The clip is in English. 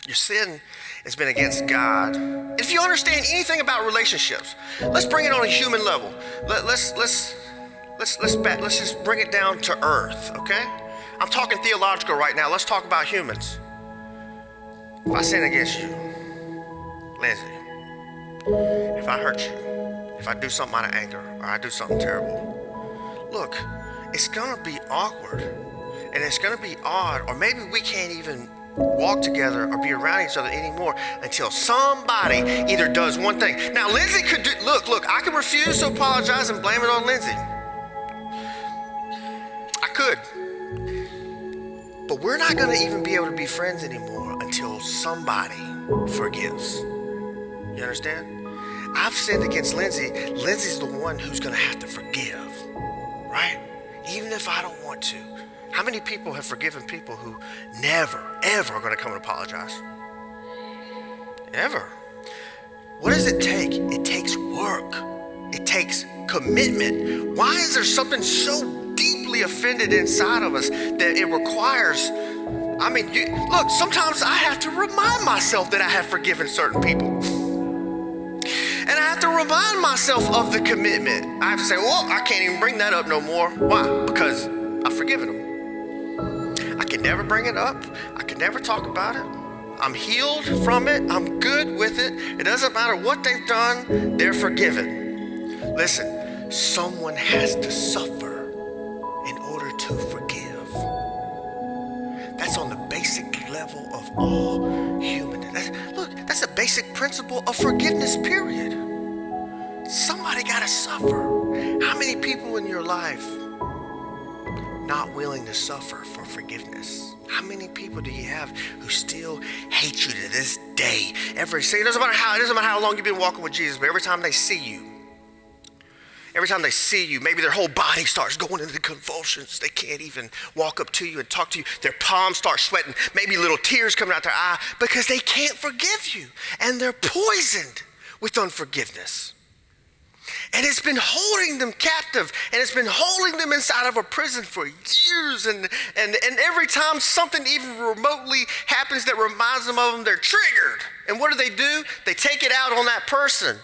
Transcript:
Your sin has been against God. If you understand anything about relationships, let's bring it on a human level. Let's just bring it down to earth, okay? I'm talking theological right now. Let's talk about humans. If I sin against you, Lindsay, if I hurt you, if I do something out of anger, or I do something terrible, look, it's gonna be awkward, and it's gonna be odd, or maybe we can't even walk together or be around each other anymore until somebody either does one thing. Now, Lindsay could do, look, I can refuse to apologize and blame it on Lindsay. I could. But we're not going to even be able to be friends anymore until somebody forgives. You understand? I've sinned against Lindsay. Lindsay's the one who's going to have to forgive, right? Even if I don't want to. How many people have forgiven people who never, ever are going to come and apologize? Ever. What does it take? It takes work. It takes commitment. Why is there something so deeply offended inside of us that it requires, look, sometimes I have to remind myself that I have forgiven certain people. And I have to remind myself of the commitment. I have to say, well, I can't even bring that up no more. Why? Because I've forgiven them. I can never bring it up. I can never talk about it. I'm healed from it. I'm good with it. It doesn't matter what they've done. They're forgiven. Listen, someone has to suffer in order to forgive. That's on the basic level of all human. That's a basic principle of forgiveness, period. Somebody got to suffer. How many people in your life not willing to suffer for forgiveness? How many people do you have who still hate you to this day? It doesn't matter how long you've been walking with Jesus, but every time they see you, maybe their whole body starts going into convulsions. They can't even walk up to you and talk to you. Their palms start sweating, maybe little tears coming out their eye because they can't forgive you. And they're poisoned with unforgiveness. And it's been holding them captive, and it's been holding them inside of a prison for years. And every time something even remotely happens that reminds them of them, they're triggered. And what do? They take it out on that person.